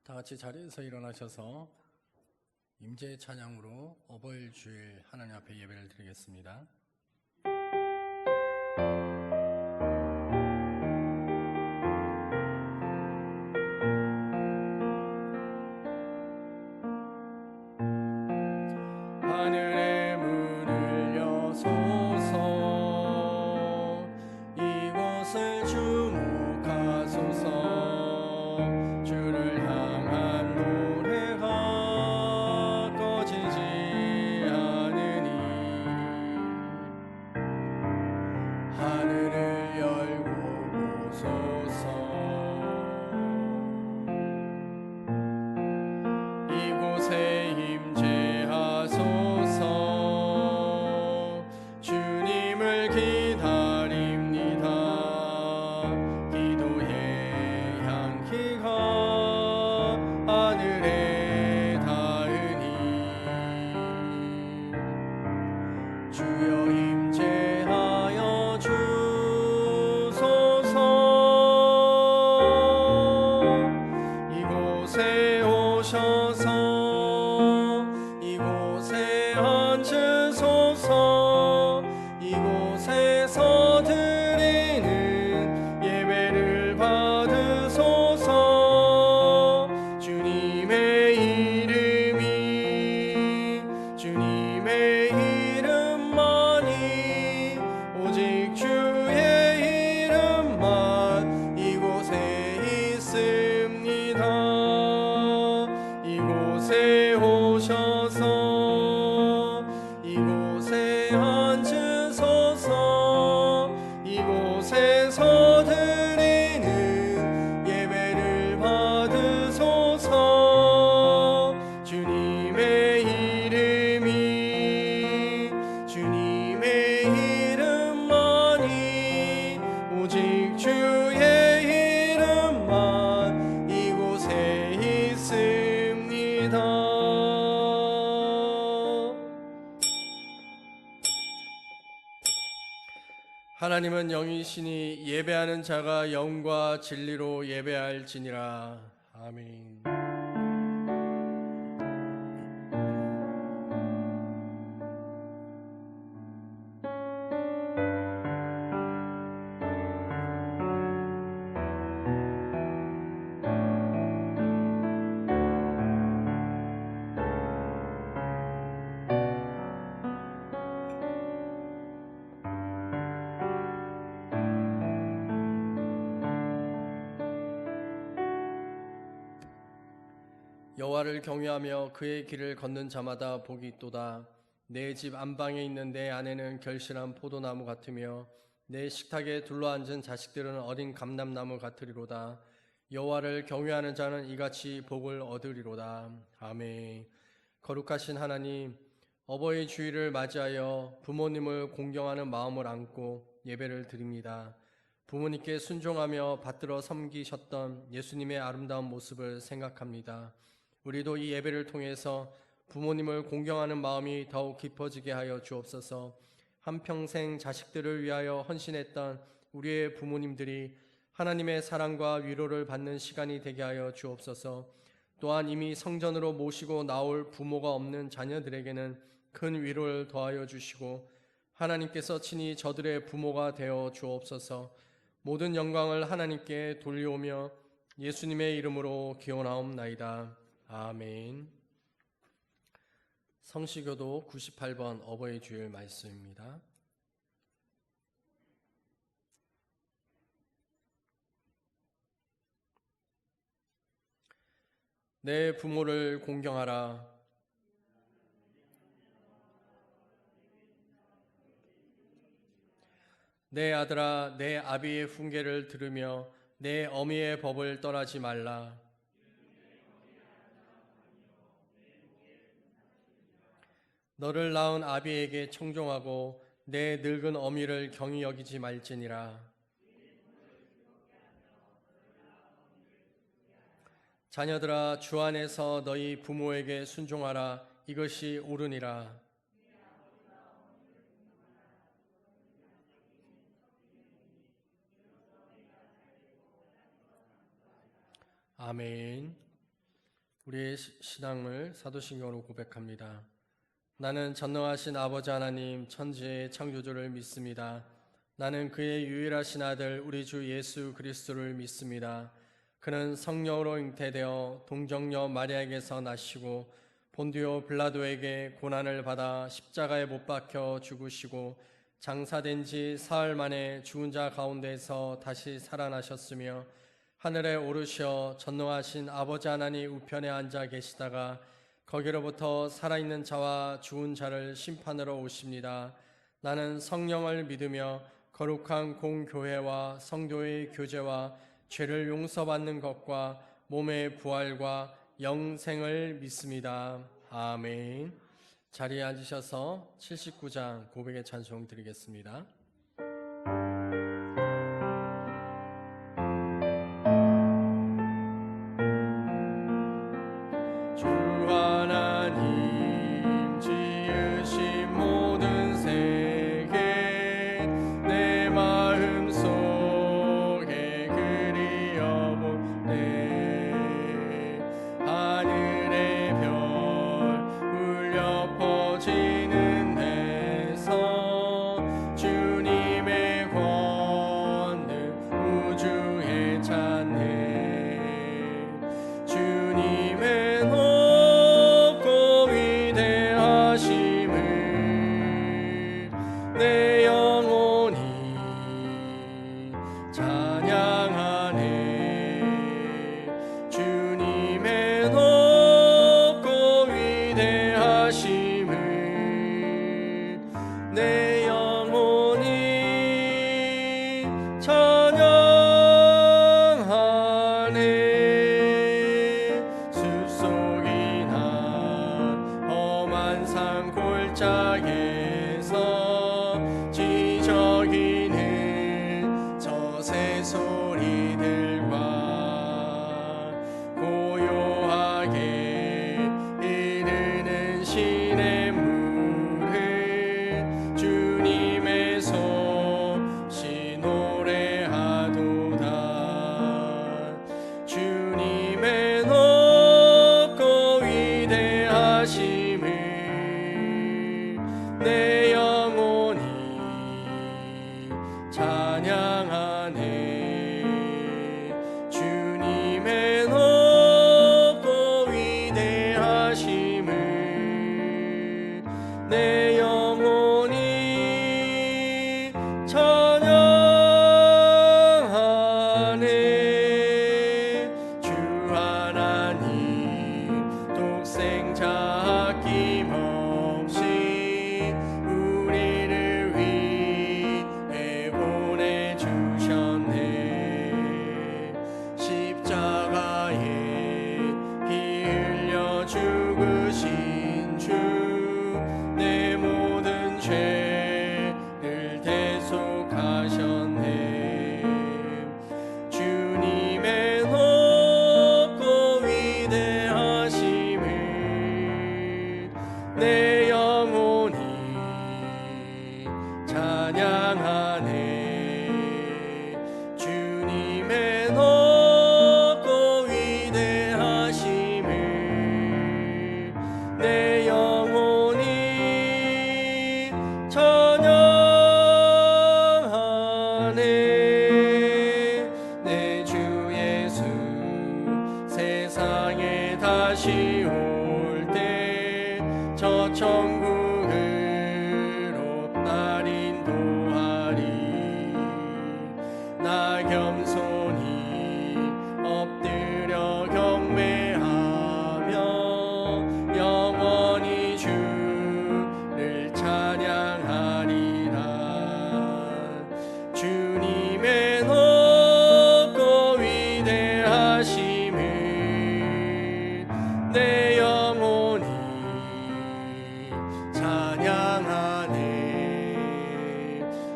다 같이 자리에서 일어나셔서 임재 찬양으로 어버이 주일 하나님 앞에 예배를 드리겠습니다. 하늘의 문을 여소서, 이곳을 주목하소서. 주를 향한 노래가 꺼지지 않으니 하늘을 열고 보소서. 이곳에 임재하소서. 주님을 기다립니다. 기도의 향기가 하늘에 닿으니 주여 임재하여 주소서. 이곳에 오셔서 이곳에 앉으소서. 이곳에서 드리는 예배를 받으소서. 주님의 이름만이 오직 주의 이름만 이곳에 있습니다. 이곳에 오셔서 이곳에 앉으소서. 이곳에서 드리는 예배를 받으소서. 주님의 이름만이 오직 주의 이름만 이곳에 있습니다. 하나님은 영이시니 예배하는 자가 영과 진리로 예배할지니라. 아멘. 여호와를 경외하며 그의 길을 걷는 자마다 복이 있도다. 내 집 안방에 있는 내 아내는 결실한 포도나무 같으며 내 식탁에 둘러앉은 자식들은 어린 감람나무 같으리로다. 여호와를 경외하는 자는 이같이 복을 얻으리로다. 아멘. 거룩하신 하나님, 어버이 주일을 맞이하여 부모님을 공경하는 마음을 안고 예배를 드립니다. 부모님께 순종하며 받들어 섬기셨던 예수님의 아름다운 모습을 생각합니다. 우리도 이 예배를 통해서 부모님을 공경하는 마음이 더욱 깊어지게 하여 주옵소서. 한평생 자식들을 위하여 헌신했던 우리의 부모님들이 하나님의 사랑과 위로를 받는 시간이 되게 하여 주옵소서. 또한 이미 성전으로 모시고 나올 부모가 없는 자녀들에게는 큰 위로를 더하여 주시고 하나님께서 친히 저들의 부모가 되어 주옵소서. 모든 영광을 하나님께 돌려오며 예수님의 이름으로 기원하옵나이다. 아멘. 성시교도 98번 어버이 주일 말씀입니다. 내 부모를 공경하라. 내 아들아, 내 아비의 훈계를 들으며 내 어미의 법을 떠나지 말라. 너를 낳은 아비에게 청종하고 내 늙은 어미를 경히 여기지 말지니라. 자녀들아, 주 안에서 너희 부모에게 순종하라. 이것이 옳으니라. 아멘. 우리의 신앙을 사도신경으로 고백합니다. 나는 전능하신 아버지 하나님 천지의 창조주를 믿습니다. 나는 그의 유일하신 아들 우리 주 예수 그리스도를 믿습니다. 그는 성령으로 잉태되어 동정녀 마리아에게서 나시고 본디오 빌라도에게 고난을 받아 십자가에 못 박혀 죽으시고 장사된 지 사흘 만에 죽은 자 가운데서 다시 살아나셨으며 하늘에 오르셔 전능하신 아버지 하나님 우편에 앉아 계시다가 거기로부터 살아있는 자와 죽은 자를 심판으로 오십니다. 나는 성령을 믿으며 거룩한 공교회와 성도의 교제와 죄를 용서받는 것과 몸의 부활과 영생을 믿습니다. 아멘. 자리에 앉으셔서 79장 고백의 찬송 드리겠습니다. 주 하나님 지으신 모든 세계 내 마음 속에 그리어보네. 하늘의 별 울려 퍼지는 데서 주님의 권능 우주에 찬네. 주님의 높고 위대하심을 내 영혼이 찬양하네. 주님의 높고 위대하심을 내 영혼이 찬양하네. 숲속이나 험한 산 골짜기에서 지저귀는 저 새소리들과 고요하게 흐르는 시냇물을 주님의 솜씨 노래하도다. 주님의 높고 위대하심을 내 영혼이 찬양하네. 주님의 높고 위대하심을 내 영혼이 찬양하네. 주 하나님 독생자 아낌없이 우리를 위해 보내주셨네. 십자가에 피 흘려 죽으신 주 내 모든 죄를 대속하셨네. 주님의 높고 위대하심을 내 영혼이 찬양하네. 주님의 높고 위대하심을 내 영혼이 찬양하네. 내 주 예수 세상에 다시 올 때 저 천국으로 날 인도하리. 나 겸손히 엎드려 경배하며 영원히 주를 찬양하리라. 주님의 높고 위대하심을 내 영혼이 찬양하네.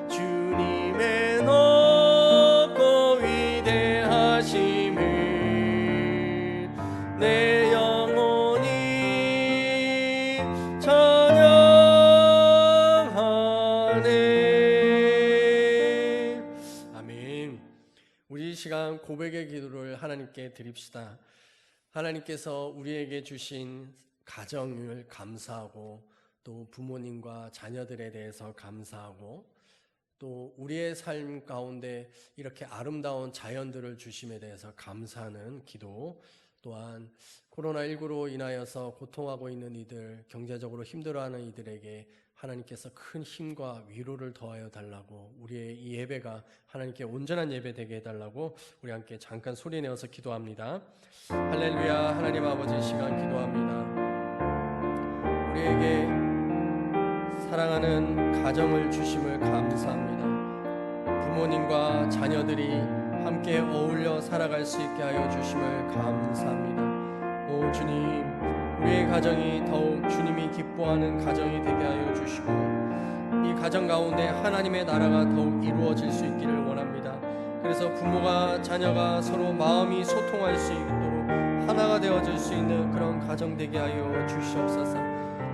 주님의 높고 위대하심을 내 영혼이 찬양하네. 아멘. 우리 이 시간 고백의 기도를 하나님께 드립시다. 하나님께서 우리에게 주신 가정을 감사하고 또 부모님과 자녀들에 대해서 감사하고 또 우리의 삶 가운데 이렇게 아름다운 자연들을 주심에 대해서 감사하는 기도, 또한 코로나19로 인하여서 고통하고 있는 이들, 경제적으로 힘들어하는 이들에게 하나님께서 큰 힘과 위로를 더하여 달라고, 우리의 이 예배가 하나님께 온전한 예배 되게 해달라고 우리 함께 잠깐 소리내어서 기도합니다. 할렐루야. 하나님 아버지, 시간 기도합니다. 우리에게 사랑하는 가정을 주심을 감사합니다. 부모님과 자녀들이 함께 어울려 살아갈 수 있게 하여 주심을 감사합니다. 오 주님, 우리의 가정이 더욱 주님이 기뻐하는 가정이 되게 하여 주시고 이 가정 가운데 하나님의 나라가 더욱 이루어질 수 있기를 원합니다. 그래서 부모가 자녀가 서로 마음이 소통할 수 있도록 하나가 되어질 수 있는 그런 가정 되게 하여 주시옵소서.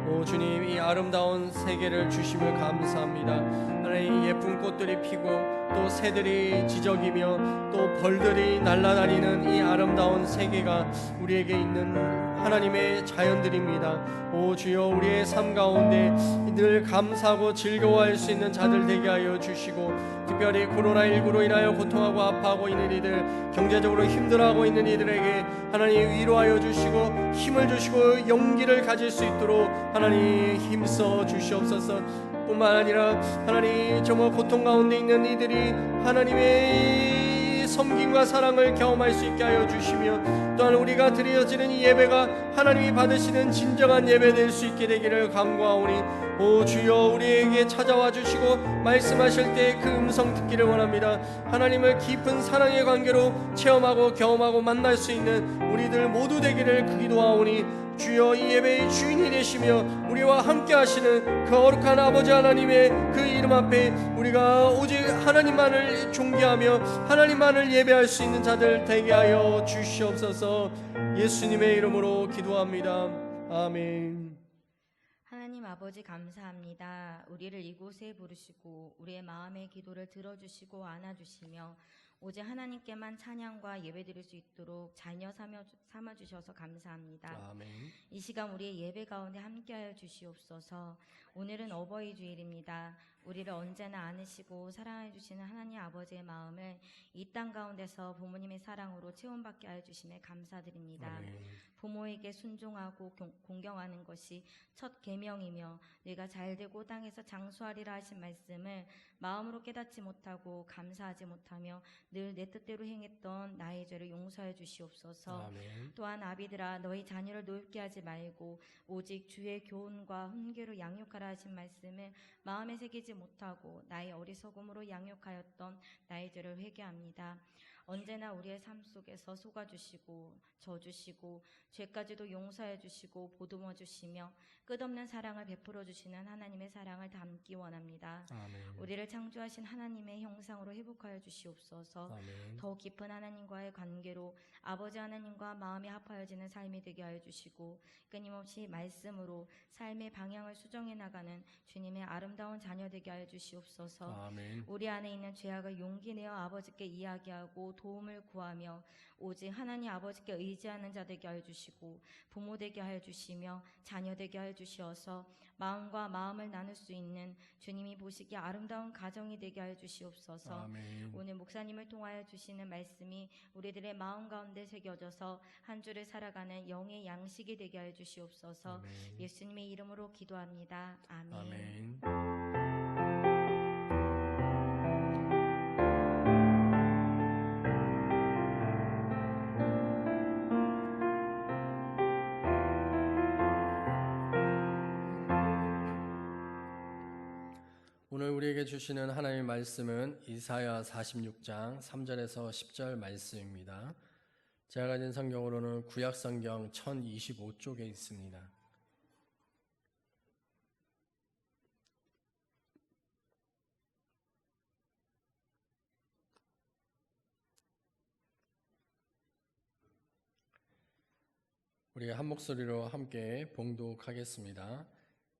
오 주님, 이 아름다운 세계를 주심을 감사합니다. 하나님, 예쁜 꽃들이 피고 또 새들이 지저귀며 또 벌들이 날아다니는 이 아름다운 세계가 우리에게 있는 하나님의 자연들입니다. 오 주여, 우리의 삶 가운데 늘 감사하고 즐거워할 수 있는 자들 되게 하여 주시고, 특별히 코로나19로 인하여 고통하고 아파하고 있는 이들, 경제적으로 힘들어하고 있는 이들에게 하나님 위로하여 주시고 힘을 주시고 용기를 가질 수 있도록 하나님 힘써 주시옵소서. 뿐만 아니라 하나님, 정말 고통 가운데 있는 이들이 하나님의 섬김과 사랑을 경험할 수 있게 하여 주시며, 또한 우리가 드려지는 이 예배가 하나님이 받으시는 진정한 예배 될 수 있게 되기를 간구하오니, 오 주여, 우리에게 찾아와 주시고 말씀하실 때 그 음성 듣기를 원합니다. 하나님을 깊은 사랑의 관계로 체험하고 경험하고 만날 수 있는 우리들 모두 되기를 기도하오니, 주여, 이 예배의 주인이 되시며 우리와 함께 하시는 그 거룩한 아버지 하나님의 그 이름 앞에 우리가 오직 하나님만을 존귀하며 하나님만을 예배할 수 있는 자들 되게 하여 주시옵소서. 예수님의 이름으로 기도합니다. 아멘. 하나님 아버지, 감사합니다. 우리를 이곳에 부르시고 우리의 마음의 기도를 들어주시고 안아주시며 오직 하나님께만 찬양과 예배드릴 수 있도록 자녀 삼아주셔서 감사합니다. 아멘. 이 시간 우리의 예배 가운데 함께하여 주시옵소서. 오늘은 어버이 주일입니다. 우리를 언제나 안으시고 사랑해 주시는 하나님 아버지의 마음을 이 땅 가운데서 부모님의 사랑으로 체험받게 하여 주심에 감사드립니다. 아멘. 부모에게 순종하고 공경하는 것이 첫 계명이며 네가 잘되고 땅에서 장수하리라 하신 말씀을 마음으로 깨닫지 못하고 감사하지 못하며 늘 내 뜻대로 행했던 나의 죄를 용서해 주시옵소서. 아멘. 또한 아비들아, 너희 자녀를 노엽게 하지 말고 오직 주의 교훈과 훈계로 양육하라 하신 말씀을 마음에 새기지 못하고 나의 어리석음으로 양육하였던 나의 죄를 회개합니다. 언제나 우리의 삶 속에서 속아주시고 져주시고 죄까지도 용서해 주시고 보듬어 주시며 끝없는 사랑을 베풀어 주시는 하나님의 사랑을 담기 원합니다. 아멘. 우리를 창조하신 하나님의 형상으로 회복하여 주시옵소서. 아멘. 더 깊은 하나님과의 관계로 아버지 하나님과 마음이 합하여지는 삶이 되게 하여 주시고 끊임없이 말씀으로 삶의 방향을 수정해 나가는 주님의 아름다운 자녀 되게 하여 주시옵소서. 아멘. 우리 안에 있는 죄악을 용기 내어 아버지께 이야기하고 도움을 구하며 오직 하나님 아버지께 의지하는 자 되게 하여 주시고 부모 되게 하여 주시며 자녀 되게 하여 주시어서 마음과 마음을 나눌 수 있는 주님이 보시기에 아름다운 가정이 되게 하여 주시옵소서. 아멘. 오늘 목사님을 통하여 주시는 말씀이 우리들의 마음 가운데 새겨져서 한 주를 살아가는 영의 양식이 되게 하여 주시옵소서. 아멘. 예수님의 이름으로 기도합니다. 아멘. 아멘. 오늘 우리에게 주시는 하나님의 말씀은 이사야 46장 3절에서 10절 말씀입니다. 제가 가진 성경으로는 구약성경 1025쪽에 있습니다. 우리 한 목소리로 함께 봉독하겠습니다.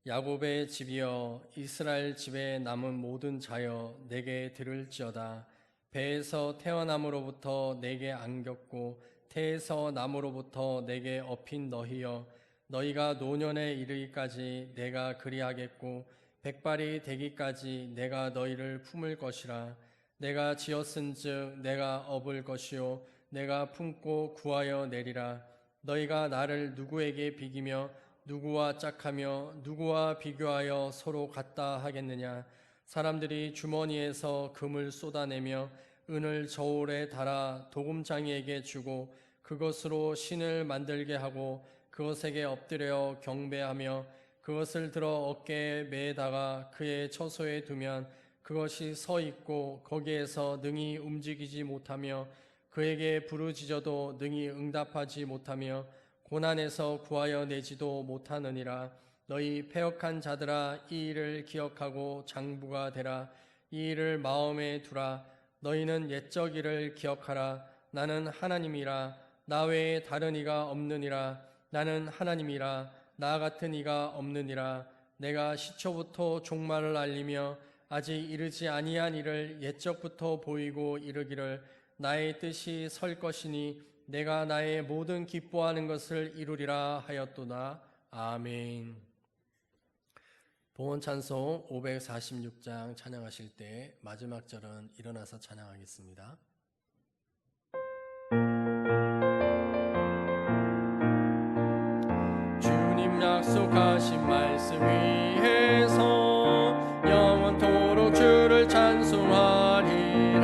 야곱의 집이여, 이스라엘 집에 남은 모든 자여, 내게 들을지어다. 배에서 태어남으로부터 내게 안겼고 태에서 나무로부터 내게 업힌 너희여, 너희가 노년에 이르기까지 내가 그리하겠고 백발이 되기까지 내가 너희를 품을 것이라. 내가 지었은즉 내가 업을 것이요 내가 품고 구하여 내리라. 너희가 나를 누구에게 비기며 누구와 짝하며 누구와 비교하여 서로 같다 하겠느냐. 사람들이 주머니에서 금을 쏟아내며 은을 저울에 달아 도금장이에게 주고 그것으로 신을 만들게 하고 그것에게 엎드려 경배하며 그것을 들어 어깨에 매다가 그의 처소에 두면 그것이 서 있고 거기에서 능히 움직이지 못하며 그에게 부르짖어도 능히 응답하지 못하며 고난에서 구하여 내지도 못하느니라. 너희 패역한 자들아, 이 일을 기억하고 장부가 되라. 이 일을 마음에 두라. 너희는 옛적 일을 기억하라. 나는 하나님이라. 나 외에 다른 이가 없느니라. 나는 하나님이라. 나 같은 이가 없느니라. 내가 시초부터 종말을 알리며 아직 이르지 아니한 일을 옛적부터 보이고 이르기를 나의 뜻이 설 것이니 내가 나의 모든 기뻐하는 것을 이루리라 하였도다. 아멘. 봉헌 찬송 546장 찬양하실 때 마지막 절은 일어나서 찬양하겠습니다. 주님 약속하신 말씀 위에서 영원토록 주를 찬송하리라.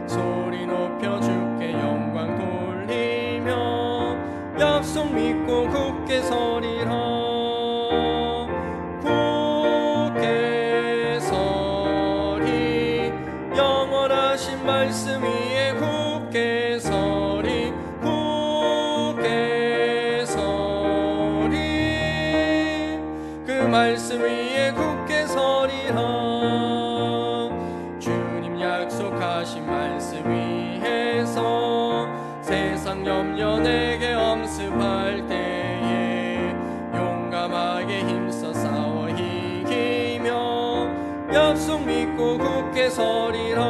소리 높여 주께 영광 돌리며 약속 믿고 굳게 서리라. 굳게 서리 영원하신 말씀 위에 굳게 서리. 굳게 서리 그 말씀 위에 굳게 서리라. 주님 약속하신 말씀 위에서 세상 염려 내게 엄습할 때에 용감하게 힘써 싸워 이기며 약속 믿고 굳게 서리라.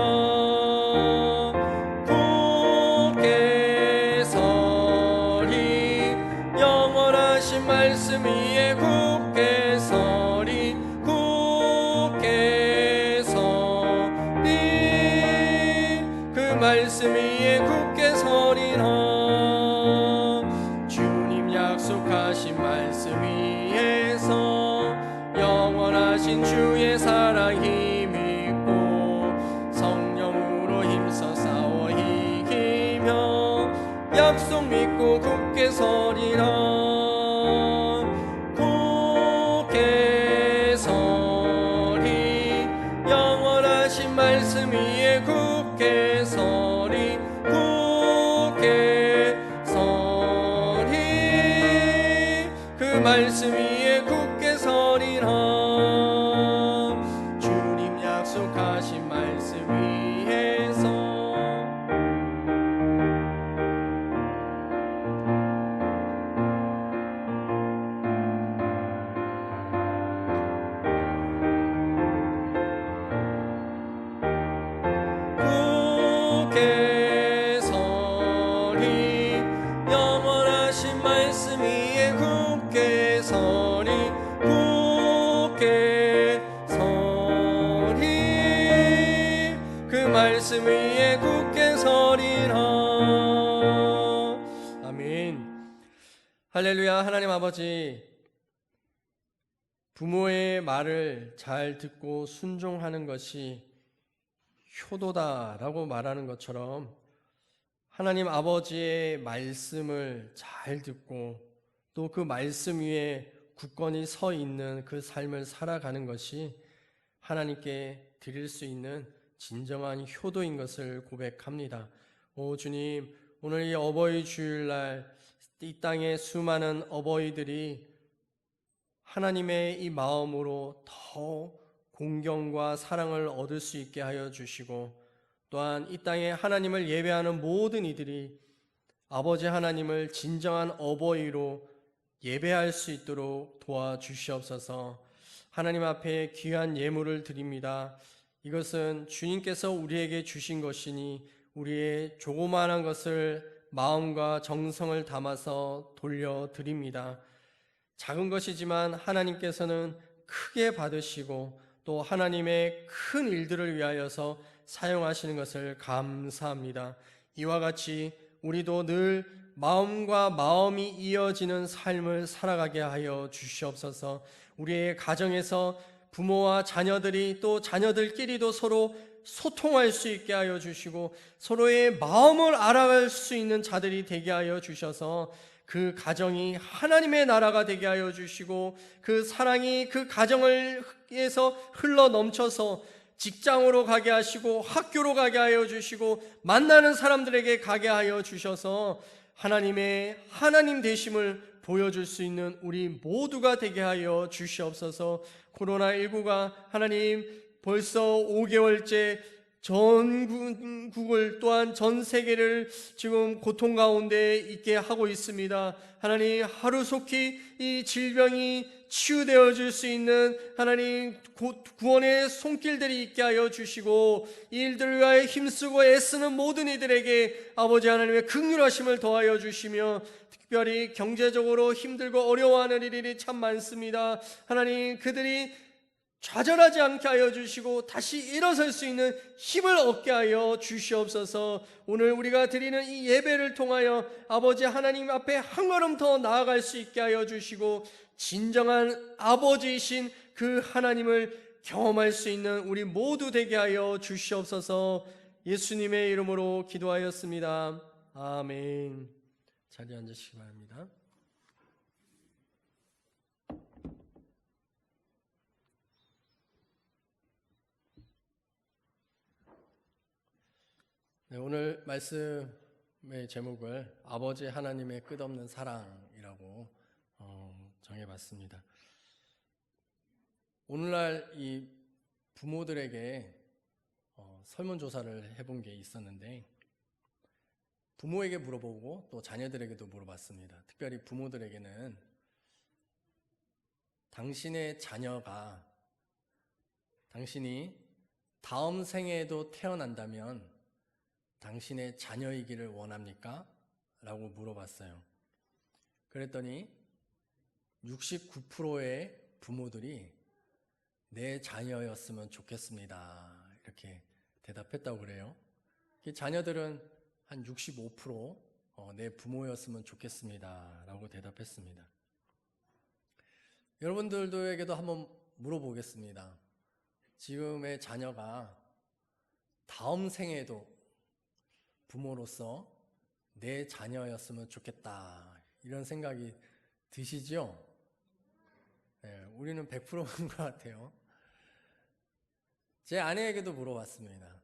굳게 서리 영원하신 말씀 위에 굳게 서리. 굳게 서리 그 말씀 위에 굳게 서리라. 주님 약속하신 말씀 위에서 영원하신 주의 사랑 힘있고 성령으로 힘써 싸워 이기며 약속 믿고 굳게 서리라. 굳게 서리 영원하신 말씀 위에 굳게 서리. 굳게 서리 그 말씀 위에 굳게 서리라. 주님 약속하신 말씀 위에서 굳게 서리 영원하신 말씀 위에 굳게 서리. 굳게 서리 그 말씀 위에 굳게 서리라. 아멘. 할렐루야. 하나님 아버지, 부모의 말을 잘 듣고 순종하는 것이 효도다라고 말하는 것처럼 하나님 아버지의 말씀을 잘 듣고 또 그 말씀 위에 굳건히 서 있는 그 삶을 살아가는 것이 하나님께 드릴 수 있는 진정한 효도인 것을 고백합니다. 오 주님, 오늘 이 어버이 주일날 이 땅의 수많은 어버이들이 하나님의 이 마음으로 더 공경과 사랑을 얻을 수 있게 하여 주시고 또한 이 땅에 하나님을 예배하는 모든 이들이 아버지 하나님을 진정한 어버이로 예배할 수 있도록 도와주시옵소서. 하나님 앞에 귀한 예물을 드립니다. 이것은 주님께서 우리에게 주신 것이니 우리의 조그마한 것을 마음과 정성을 담아서 돌려드립니다. 작은 것이지만 하나님께서는 크게 받으시고 또 하나님의 큰 일들을 위하여서 사용하시는 것을 감사합니다. 이와 같이 우리도 늘 마음과 마음이 이어지는 삶을 살아가게 하여 주시옵소서. 우리의 가정에서 부모와 자녀들이 또 자녀들끼리도 서로 소통할 수 있게 하여 주시고 서로의 마음을 알아갈 수 있는 자들이 되게 하여 주셔서 그 가정이 하나님의 나라가 되게 하여 주시고 그 사랑이 그 가정에서 흘러 넘쳐서 직장으로 가게 하시고 학교로 가게 하여 주시고 만나는 사람들에게 가게 하여 주셔서 하나님의 하나님 되심을 보여줄 수 있는 우리 모두가 되게 하여 주시옵소서. 코로나19가 하나님 벌써 5개월째 전국을 또한 전 세계를 지금 고통 가운데 있게 하고 있습니다. 하나님 하루속히 이 질병이 치유되어질 수 있는 하나님 구원의 손길들이 있게 하여 주시고 이 일들을 위하여 힘쓰고 애쓰는 모든 이들에게 아버지 하나님의 긍휼하심을 더하여 주시며 특별히 경제적으로 힘들고 어려워하는 일이 참 많습니다. 하나님 그들이 좌절하지 않게 하여 주시고 다시 일어설 수 있는 힘을 얻게 하여 주시옵소서. 오늘 우리가 드리는 이 예배를 통하여 아버지 하나님 앞에 한 걸음 더 나아갈 수 있게 하여 주시고 진정한 아버지이신 그 하나님을 경험할 수 있는 우리 모두 되게 하여 주시옵소서. 예수님의 이름으로 기도하였습니다. 아멘. 자리에 앉으시기 바랍니다. 네, 오늘 말씀의 제목을 아버지 하나님의 끝없는 사랑이라고 정해봤습니다. 오늘날 이 부모들에게 설문조사를 해본 게 있었는데 부모에게 물어보고 또 자녀들에게도 물어봤습니다. 특별히 부모들에게는 당신의 자녀가 당신이 다음 생에도 태어난다면 당신의 자녀이기를 원합니까? 라고 물어봤어요. 그랬더니 69%의 부모들이 내 자녀였으면 좋겠습니다. 이렇게 대답했다고 그래요. 자녀들은 한 65% 내 부모였으면 좋겠습니다. 라고 대답했습니다. 여러분들에게도 한번 물어보겠습니다. 지금의 자녀가 다음 생에도 부모로서 내 자녀였으면 좋겠다 이런 생각이 드시죠? 네, 우리는 100%인 것 같아요. 제 아내에게도 물어봤습니다.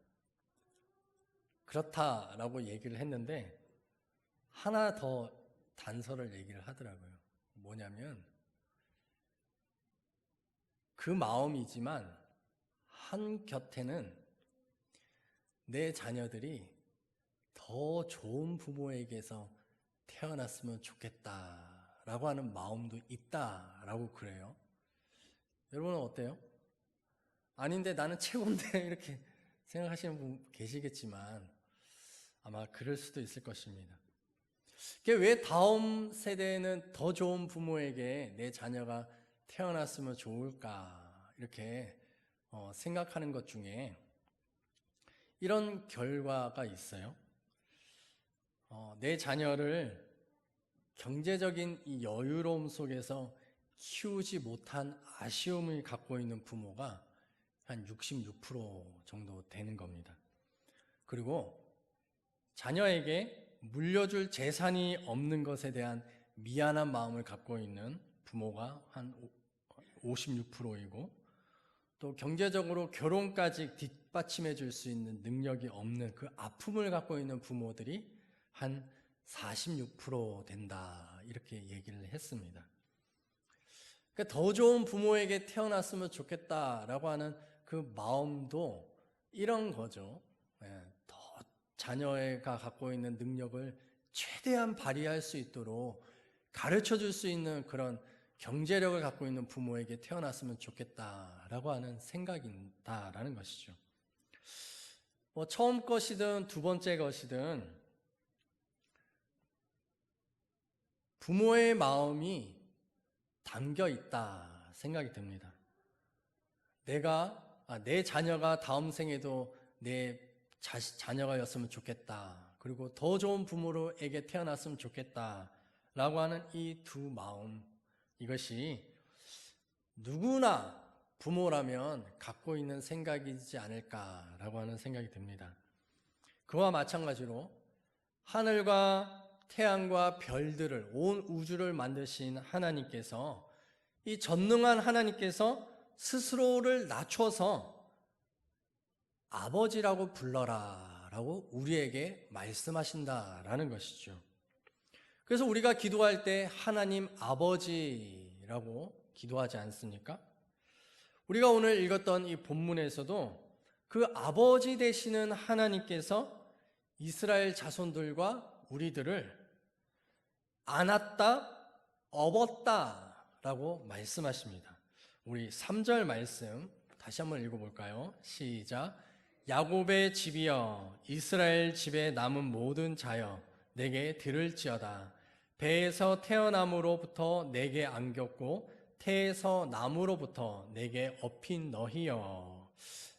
그렇다라고 얘기를 했는데 하나 더 단서를 얘기를 하더라고요. 뭐냐면 그 마음이지만 한 곁에는 내 자녀들이 더 좋은 부모에게서 태어났으면 좋겠다라고 하는 마음도 있다라고 그래요. 여러분은 어때요? 아닌데 나는 최고인데 이렇게 생각하시는 분 계시겠지만 아마 그럴 수도 있을 것입니다. 왜 다음 세대에는 더 좋은 부모에게 내 자녀가 태어났으면 좋을까 이렇게 생각하는 것 중에 이런 결과가 있어요. 내 자녀를 경제적인 이 여유로움 속에서 키우지 못한 아쉬움을 갖고 있는 부모가 한 66% 정도 되는 겁니다. 그리고 자녀에게 물려줄 재산이 없는 것에 대한 미안한 마음을 갖고 있는 부모가 한 56%이고 또 경제적으로 결혼까지 뒷받침해 줄 수 있는 능력이 없는 그 아픔을 갖고 있는 부모들이 한 46% 된다 이렇게 얘기를 했습니다. 그러니까 더 좋은 부모에게 태어났으면 좋겠다라고 하는 그 마음도 이런 거죠. 더 자녀가 갖고 있는 능력을 최대한 발휘할 수 있도록 가르쳐 줄 수 있는 그런 경제력을 갖고 있는 부모에게 태어났으면 좋겠다라고 하는 생각이다라는 것이죠. 처음 것이든 두 번째 것이든 부모의 마음이 담겨 있다 생각이 듭니다. 내 자녀가 다음 생에도 내 자녀가였으면 좋겠다. 그리고 더 좋은 부모로에게 태어났으면 좋겠다. 라고 하는 이 두 마음, 이것이 누구나 부모라면 갖고 있는 생각이지 않을까라고 하는 생각이 듭니다. 그와 마찬가지로 하늘과 태양과 별들을, 온 우주를 만드신 하나님께서, 이 전능한 하나님께서 스스로를 낮춰서 아버지라고 불러라 라고 우리에게 말씀하신다라는 것이죠. 그래서 우리가 기도할 때 하나님 아버지라고 기도하지 않습니까? 우리가 오늘 읽었던 이 본문에서도 그 아버지 되시는 하나님께서 이스라엘 자손들과 우리들을 안았다, 업었다 라고 말씀하십니다. 우리 3절 말씀 다시 한번 읽어볼까요? 시작. 야곱의 집이여, 이스라엘 집에 남은 모든 자여, 내게 들을지어다. 배에서 태어남으로부터 내게 안겼고 태에서 남으로부터 내게 업힌 너희여.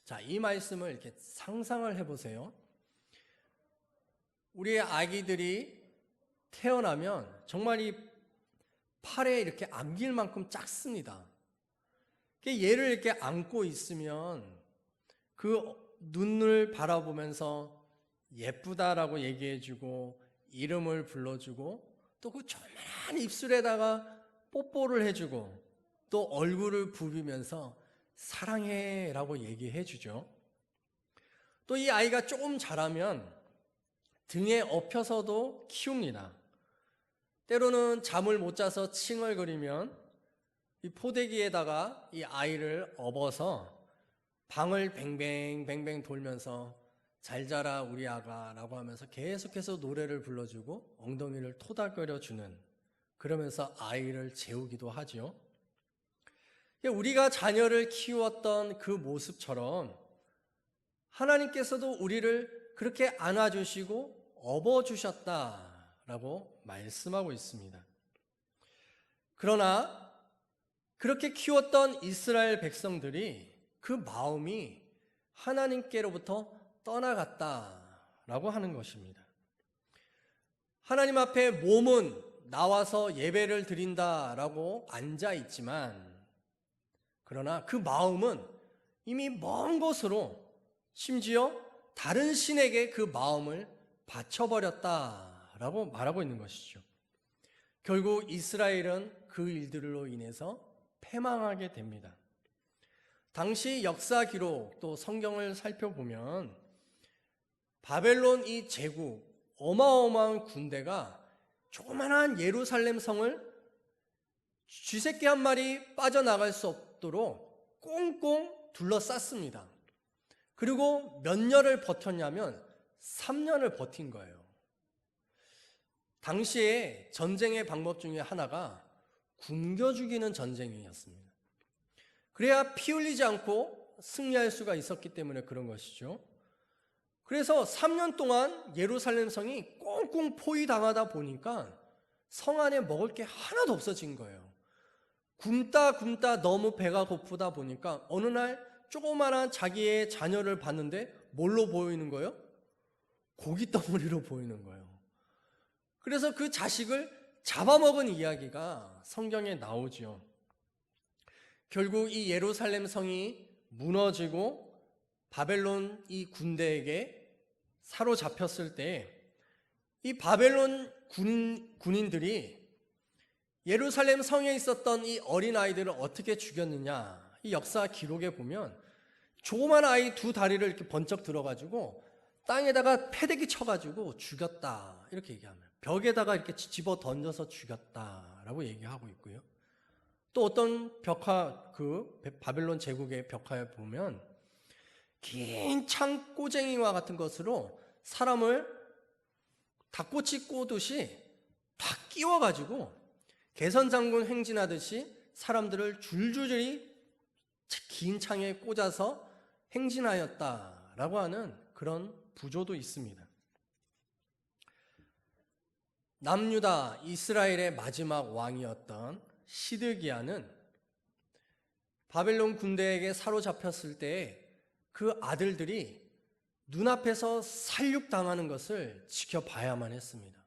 자, 이 말씀을 이렇게 상상을 해보세요. 우리의 아기들이 태어나면 정말 이 팔에 이렇게 안길 만큼 작습니다. 얘를 이렇게 안고 있으면 그 눈을 바라보면서 예쁘다라고 얘기해주고 이름을 불러주고 또 그 조그만 입술에다가 뽀뽀를 해주고 또 얼굴을 부비면서 사랑해 라고 얘기해주죠. 또 이 아이가 조금 자라면 등에 업혀서도 키웁니다. 때로는 잠을 못 자서 칭얼거리면 이 포대기에다가 이 아이를 업어서 방을 뱅뱅 돌면서 잘 자라 우리 아가 라고 하면서 계속해서 노래를 불러주고 엉덩이를 토닥거려주는, 그러면서 아이를 재우기도 하죠. 우리가 자녀를 키웠던 그 모습처럼 하나님께서도 우리를 그렇게 안아주시고 업어주셨다라고 말씀하고 있습니다. 그러나 그렇게 키웠던 이스라엘 백성들이 그 마음이 하나님께로부터 떠나갔다라고 하는 것입니다. 하나님 앞에 몸은 나와서 예배를 드린다라고 앉아 있지만, 그러나 그 마음은 이미 먼 곳으로, 심지어 다른 신에게 그 마음을 바쳐버렸다라고 말하고 있는 것이죠. 결국 이스라엘은 그 일들로 인해서 패망하게 됩니다. 당시 역사 기록 또 성경을 살펴보면 바벨론 이 제국, 어마어마한 군대가 조그만한 예루살렘 성을 쥐새끼 한 마리 빠져나갈 수 없도록 꽁꽁 둘러쌌습니다. 그리고 몇 년을 버텼냐면 3년을 버틴 거예요. 당시에 전쟁의 방법 중에 하나가 굶겨 죽이는 전쟁이었습니다. 그래야 피 흘리지 않고 승리할 수가 있었기 때문에 그런 것이죠. 그래서 3년 동안 예루살렘 성이 꽁꽁 포위당하다 보니까 성 안에 먹을 게 하나도 없어진 거예요. 굶다 너무 배가 고프다 보니까 어느 날 조그마한 자기의 자녀를 봤는데 뭘로 보이는 거예요? 고기 덩어리로 보이는 거예요. 그래서 그 자식을 잡아먹은 이야기가 성경에 나오죠. 결국 이 예루살렘 성이 무너지고 바벨론 이 군대에게 사로잡혔을 때 이 바벨론 군인들이 예루살렘 성에 있었던 이 어린아이들을 어떻게 죽였느냐, 이 역사 기록에 보면 조그만 아이 2다리를 이렇게 번쩍 들어가지고 땅에다가 패대기 쳐가지고 죽였다 이렇게 얘기합니다. 벽에다가 이렇게 집어 던져서 죽였다라고 얘기하고 있고요. 또 어떤 벽화, 그 바벨론 제국의 벽화에 보면 긴 창꼬쟁이와 같은 것으로 사람을 닭꼬치 꼬듯이 탁 끼워가지고 개선장군 행진하듯이 사람들을 줄줄이 긴 창에 꽂아서 행진하였다라고 하는 그런 부조도 있습니다. 남유다 이스라엘의 마지막 왕이었던 시드기야는 바벨론 군대에게 사로잡혔을 때 그 아들들이 눈앞에서 살육당하는 것을 지켜봐야만 했습니다.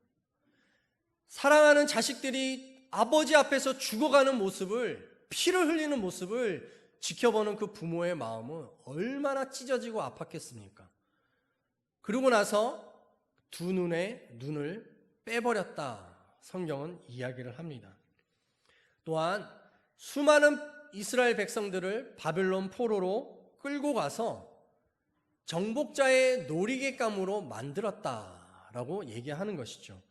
사랑하는 자식들이 아버지 앞에서 죽어가는 모습을, 피를 흘리는 모습을 지켜보는 그 부모의 마음은 얼마나 찢어지고 아팠겠습니까? 그러고 나서 두 눈에 눈을 빼버렸다, 성경은 이야기를 합니다. 또한 수많은 이스라엘 백성들을 바벨론 포로로 끌고 가서 정복자의 놀이객감으로 만들었다라고 얘기하는 것이죠.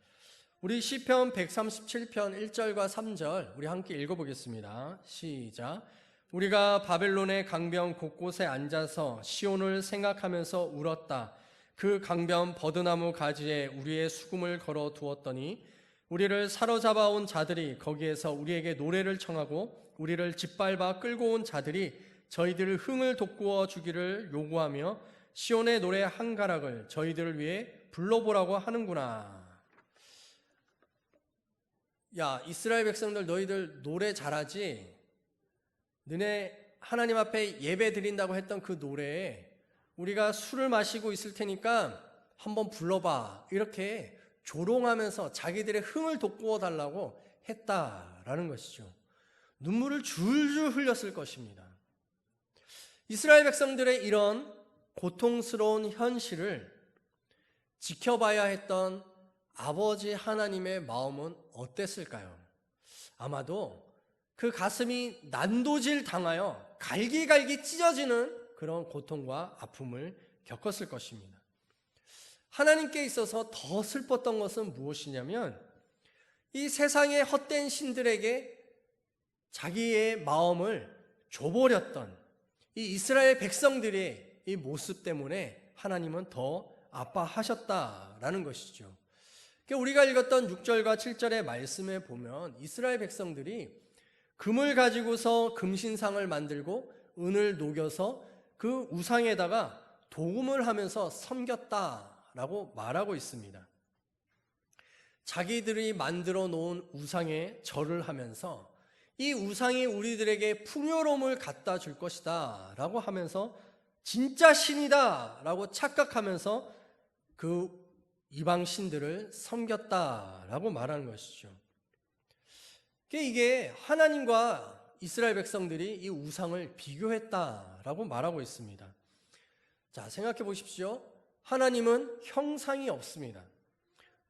우리 시편 137편 1절과 3절 우리 함께 읽어보겠습니다. 시작. 우리가 바벨론의 강변 곳곳에 앉아서 시온을 생각하면서 울었다. 그 강변 버드나무 가지에 우리의 수금을 걸어 두었더니 우리를 사로잡아온 자들이 거기에서 우리에게 노래를 청하고 우리를 짓밟아 끌고 온 자들이 저희들을 흥을 돋구어 주기를 요구하며 시온의 노래 한 가락을 저희들을 위해 불러보라고 하는구나. 야, 이스라엘 백성들, 너희들 노래 잘하지? 너네 하나님 앞에 예배 드린다고 했던 그 노래에 우리가 술을 마시고 있을 테니까 한번 불러봐. 이렇게 조롱하면서 자기들의 흥을 돋구어 달라고 했다라는 것이죠. 눈물을 줄줄 흘렸을 것입니다. 이스라엘 백성들의 이런 고통스러운 현실을 지켜봐야 했던 아버지 하나님의 마음은 어땠을까요? 아마도 그 가슴이 난도질 당하여 갈기갈기 찢어지는 그런 고통과 아픔을 겪었을 것입니다. 하나님께 있어서 더 슬펐던 것은 무엇이냐면 이 세상의 헛된 신들에게 자기의 마음을 줘버렸던 이 이스라엘 백성들의 이 모습 때문에 하나님은 더 아파하셨다라는 것이죠. 우리가 읽었던 6절과 7절의 말씀에 보면 이스라엘 백성들이 금을 가지고서 금신상을 만들고 은을 녹여서 그 우상에다가 도금을 하면서 섬겼다라고 말하고 있습니다. 자기들이 만들어 놓은 우상에 절을 하면서 이 우상이 우리들에게 풍요로움을 갖다 줄 것이다 라고 하면서 진짜 신이다 라고 착각하면서 그 이방 신들을 섬겼다라고 말하는 것이죠. 이게 하나님과 이스라엘 백성들이 이 우상을 비교했다라고 말하고 있습니다. 자, 생각해 보십시오. 하나님은 형상이 없습니다.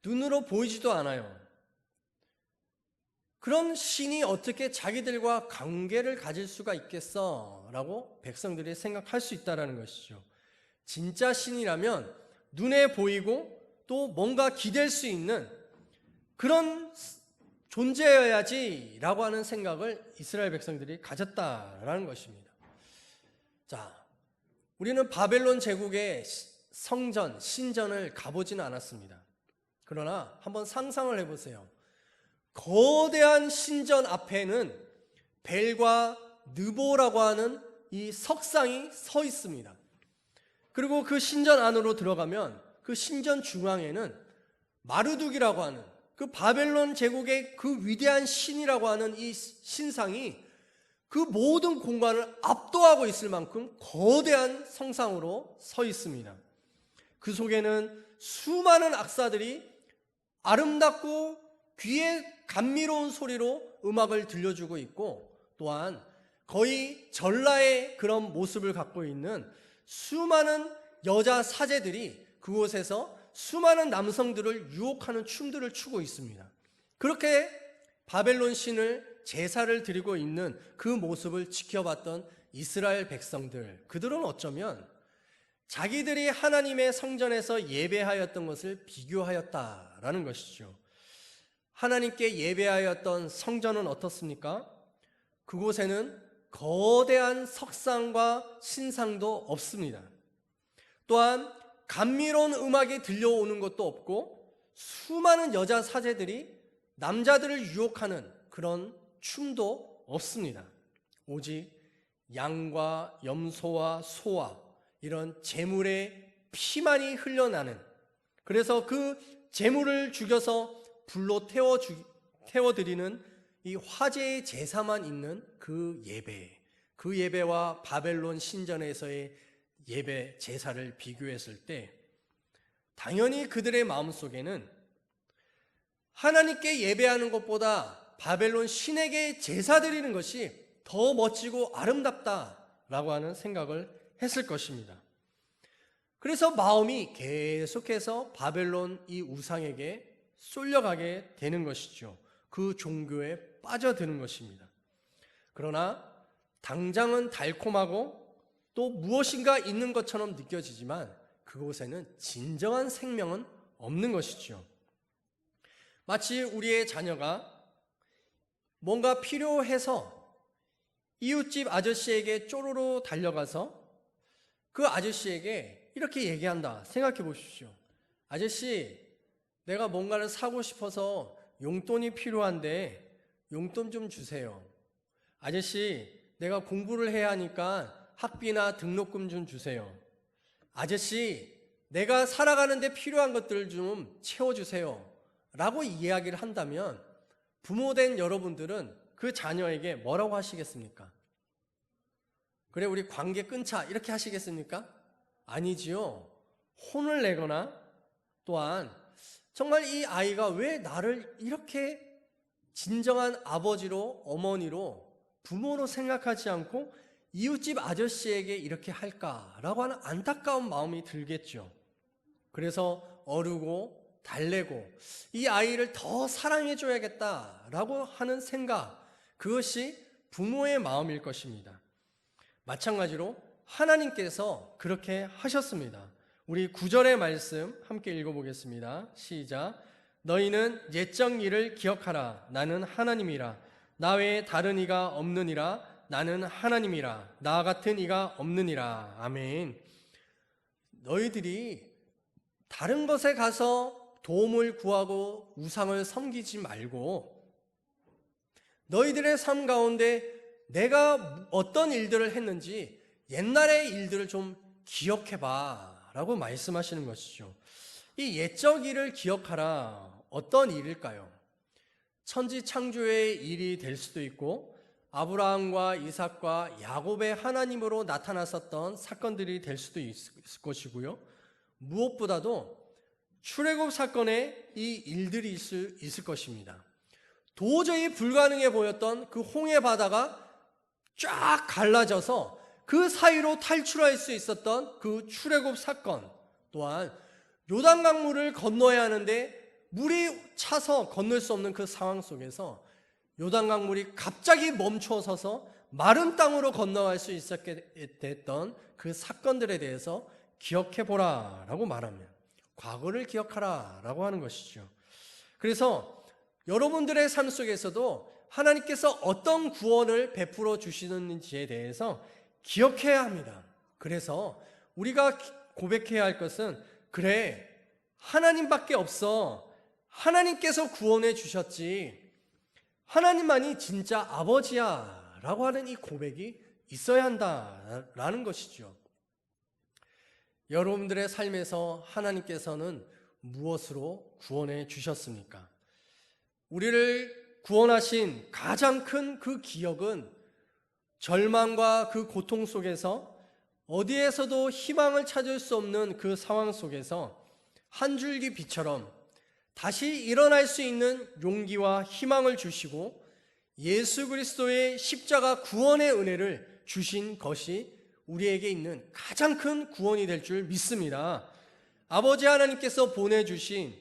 눈으로 보이지도 않아요. 그런 신이 어떻게 자기들과 관계를 가질 수가 있겠어? 라고 백성들이 생각할 수 있다는 것이죠. 진짜 신이라면 눈에 보이고 또 뭔가 기댈 수 있는 그런 존재여야지 라고 하는 생각을 이스라엘 백성들이 가졌다라는 것입니다. 자, 우리는 바벨론 제국의 성전, 신전을 가보지는 않았습니다. 그러나 한번 상상을 해보세요. 거대한 신전 앞에는 벨과 느보라고 하는 이 석상이 서 있습니다. 그리고 그 신전 안으로 들어가면 그 신전 중앙에는 마르둑이라고 하는 그 바벨론 제국의 그 위대한 신이라고 하는 이 신상이 그 모든 공간을 압도하고 있을 만큼 거대한 성상으로 서 있습니다. 그 속에는 수많은 악사들이 아름답고 귀에 감미로운 소리로 음악을 들려주고 있고 또한 거의 전라의 그런 모습을 갖고 있는 수많은 여자 사제들이 그곳에서 수많은 남성들을 유혹하는 춤들을 추고 있습니다. 그렇게 바벨론 신을 제사를 드리고 있는 그 모습을 지켜봤던 이스라엘 백성들, 그들은 어쩌면 자기들이 하나님의 성전에서 예배하였던 것을 비교하였다라는 것이죠. 하나님께 예배하였던 성전은 어떻습니까? 그곳에는 거대한 석상과 신상도 없습니다. 또한 감미로운 음악이 들려오는 것도 없고 수많은 여자 사제들이 남자들을 유혹하는 그런 춤도 없습니다. 오직 양과 염소와 소와 이런 제물의 피만이 흘러나는, 그래서 그 제물을 죽여서 불로 태워드리는 이 화제의 제사만 있는 그 예배와 바벨론 신전에서의 예배 제사를 비교했을 때 당연히 그들의 마음속에는 하나님께 예배하는 것보다 바벨론 신에게 제사 드리는 것이 더 멋지고 아름답다라고 하는 생각을 했을 것입니다. 그래서 마음이 계속해서 바벨론 이 우상에게 쏠려가게 되는 것이죠. 그 종교에 빠져드는 것입니다. 그러나 당장은 달콤하고 또 무엇인가 있는 것처럼 느껴지지만 그곳에는 진정한 생명은 없는 것이죠. 마치 우리의 자녀가 뭔가 필요해서 이웃집 아저씨에게 쪼르르 달려가서 그 아저씨에게 이렇게 얘기한다. 생각해 보십시오. 아저씨, 내가 뭔가를 사고 싶어서 용돈이 필요한데 용돈 좀 주세요. 아저씨, 내가 공부를 해야 하니까 학비나 등록금 좀 주세요. 아저씨, 내가 살아가는데 필요한 것들 좀 채워주세요. 라고 이야기를 한다면 부모된 여러분들은 그 자녀에게 뭐라고 하시겠습니까? 그래, 우리 관계 끊자 이렇게 하시겠습니까? 아니지요. 혼을 내거나 또한 정말 이 아이가 왜 나를 이렇게 진정한 아버지로, 어머니로, 부모로 생각하지 않고 이웃집 아저씨에게 이렇게 할까라고 하는 안타까운 마음이 들겠죠. 그래서 어르고 달래고 이 아이를 더 사랑해줘야겠다라고 하는 생각, 그것이 부모의 마음일 것입니다. 마찬가지로 하나님께서 그렇게 하셨습니다. 우리 9절의 말씀 함께 읽어보겠습니다. 시작. 너희는 옛적 일을 기억하라. 나는 하나님이라. 나 외에 다른 이가 없느니라. 나는 하나님이라. 나 같은 이가 없느니라. 아멘. 너희들이 다른 것에 가서 도움을 구하고 우상을 섬기지 말고 너희들의 삶 가운데 내가 어떤 일들을 했는지 옛날의 일들을 좀 기억해봐 라고 말씀하시는 것이죠. 이 옛적 일을 기억하라. 어떤 일일까요? 천지 창조의 일이 될 수도 있고 아브라함과 이삭과 야곱의 하나님으로 나타났었던 사건들이 될 수도 있을 것이고요. 무엇보다도 출애굽 사건에 이 일들이 있을 것입니다. 도저히 불가능해 보였던 그 홍해 바다가 쫙 갈라져서 그 사이로 탈출할 수 있었던 그 출애굽 사건, 또한 요단강물을 건너야 하는데 물이 차서 건널 수 없는 그 상황 속에서 요단강물이 갑자기 멈춰서서 마른 땅으로 건너갈 수 있었게 됐던 그 사건들에 대해서 기억해보라 라고 말하면 과거를 기억하라 라고 하는 것이죠. 그래서 여러분들의 삶 속에서도 하나님께서 어떤 구원을 베풀어 주시는지에 대해서 기억해야 합니다. 그래서 우리가 고백해야 할 것은 그래, 하나님밖에 없어. 하나님께서 구원해 주셨지. 하나님만이 진짜 아버지야 라고 하는 이 고백이 있어야 한다라는 것이죠. 여러분들의 삶에서 하나님께서는 무엇으로 구원해 주셨습니까? 우리를 구원하신 가장 큰 그 기억은 절망과 그 고통 속에서 어디에서도 희망을 찾을 수 없는 그 상황 속에서 한 줄기 빛처럼 다시 일어날 수 있는 용기와 희망을 주시고 예수 그리스도의 십자가 구원의 은혜를 주신 것이 우리에게 있는 가장 큰 구원이 될 줄 믿습니다. 아버지 하나님께서 보내주신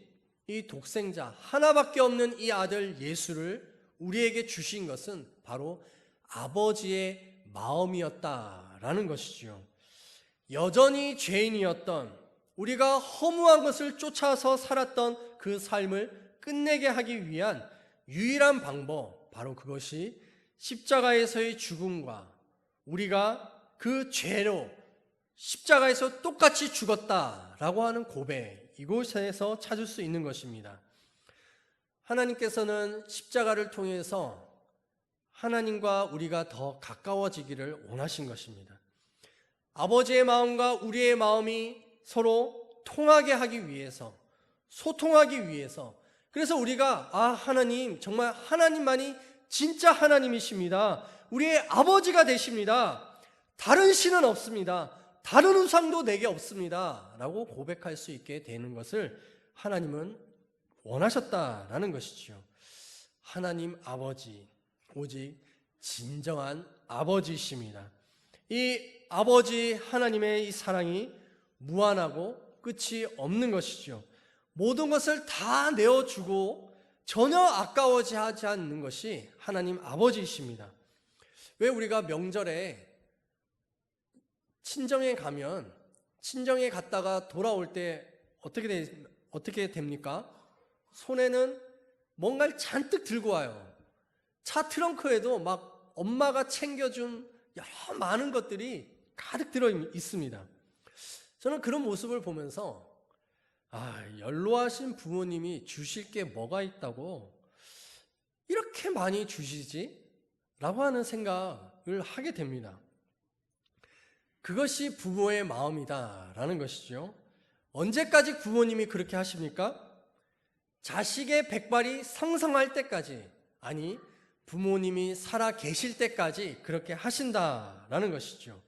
이 독생자 하나밖에 없는 이 아들 예수를 우리에게 주신 것은 바로 아버지의 마음이었다라는 것이죠. 여전히 죄인이었던 우리가 허무한 것을 쫓아서 살았던 그 삶을 끝내게 하기 위한 유일한 방법, 바로 그것이 십자가에서의 죽음과 우리가 그 죄로 십자가에서 똑같이 죽었다라고 하는 고백, 이곳에서 찾을 수 있는 것입니다. 하나님께서는 십자가를 통해서 하나님과 우리가 더 가까워지기를 원하신 것입니다. 아버지의 마음과 우리의 마음이 서로 통하게 하기 위해서, 소통하기 위해서 그래서 우리가 하나님, 정말 하나님만이 진짜 하나님이십니다. 우리의 아버지가 되십니다. 다른 신은 없습니다. 다른 우상도 내게 없습니다. 라고 고백할 수 있게 되는 것을 하나님은 원하셨다라는 것이죠. 하나님 아버지, 오직 진정한 아버지이십니다. 이 아버지 하나님의 이 사랑이 무한하고 끝이 없는 것이죠. 모든 것을 다 내어주고 전혀 아까워지 하지 않는 것이 하나님 아버지이십니다. 왜 우리가 명절에 친정에 가면, 친정에 갔다가 돌아올 때 어떻게 됩니까? 손에는 뭔가를 잔뜩 들고 와요. 차 트렁크에도 막 엄마가 챙겨준 여러 많은 것들이 가득 들어 있습니다. 저는 그런 모습을 보면서 연로하신 부모님이 주실 게 뭐가 있다고 이렇게 많이 주시지? 라고 하는 생각을 하게 됩니다. 그것이 부모의 마음이다 라는 것이죠. 언제까지 부모님이 그렇게 하십니까? 자식의 백발이 성성할 때까지, 아니 부모님이 살아 계실 때까지 그렇게 하신다라는 것이죠.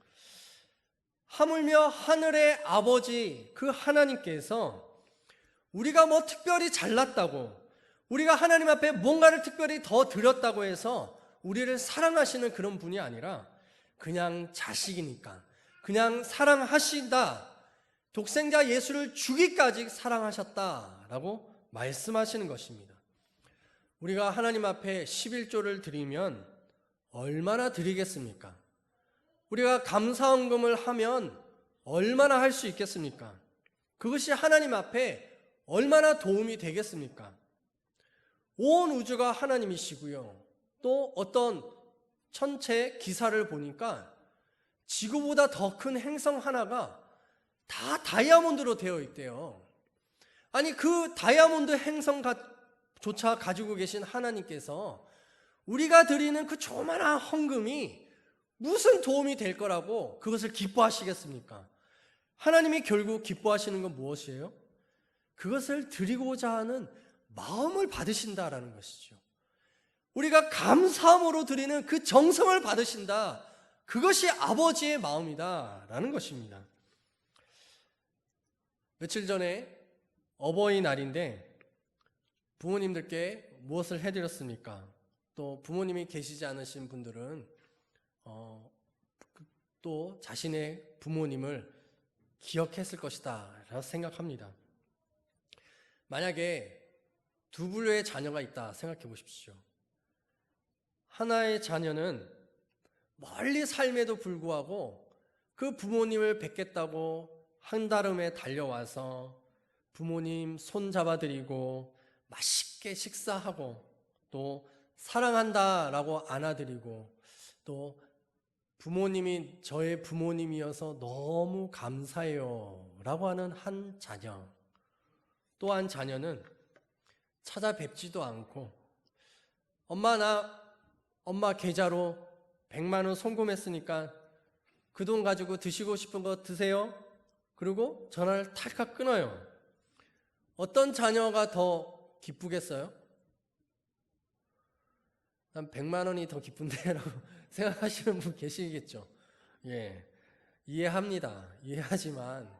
하물며 하늘의 아버지 그 하나님께서 우리가 뭐 특별히 잘났다고, 우리가 하나님 앞에 뭔가를 특별히 더 드렸다고 해서 우리를 사랑하시는 그런 분이 아니라 그냥 자식이니까, 그냥 사랑하신다, 독생자 예수를 주기까지 사랑하셨다라고 말씀하시는 것입니다. 우리가 하나님 앞에 11조를 드리면 얼마나 드리겠습니까? 우리가 감사헌금을 하면 얼마나 할 수 있겠습니까? 그것이 하나님 앞에 얼마나 도움이 되겠습니까? 온 우주가 하나님이시고요. 또 어떤 천체 기사를 보니까 지구보다 더 큰 행성 하나가 다 다이아몬드로 되어 있대요. 아니 그 다이아몬드 행성조차 가지고 계신 하나님께서 우리가 드리는 그 조그마한 헌금이 무슨 도움이 될 거라고 그것을 기뻐하시겠습니까? 하나님이 결국 기뻐하시는 건 무엇이에요? 그것을 드리고자 하는 마음을 받으신다라는 것이죠. 우리가 감사함으로 드리는 그 정성을 받으신다. 그것이 아버지의 마음이다라는 것입니다. 며칠 전에 어버이날인데 부모님들께 무엇을 해드렸습니까? 또 부모님이 계시지 않으신 분들은 또 자신의 부모님을 기억했을 것이다 라고 생각합니다. 만약에 두 부류의 자녀가 있다 생각해 보십시오. 하나의 자녀는 멀리 삶에도 불구하고 그 부모님을 뵙겠다고 한달음에 달려와서 부모님 손 잡아드리고 맛있게 식사하고 또 사랑한다라고 안아드리고 또 부모님이 저의 부모님이어서 너무 감사해요 라고 하는 한 자녀, 또 한 자녀는 찾아뵙지도 않고 엄마 계좌로 100만 원 송금했으니까 그 돈 가지고 드시고 싶은 거 드세요. 그리고 전화를 탈칵 끊어요. 어떤 자녀가 더 기쁘겠어요? 난 100만 원이 더 기쁜데 라고 생각하시는 분 계시겠죠. 예, 이해합니다. 이해하지만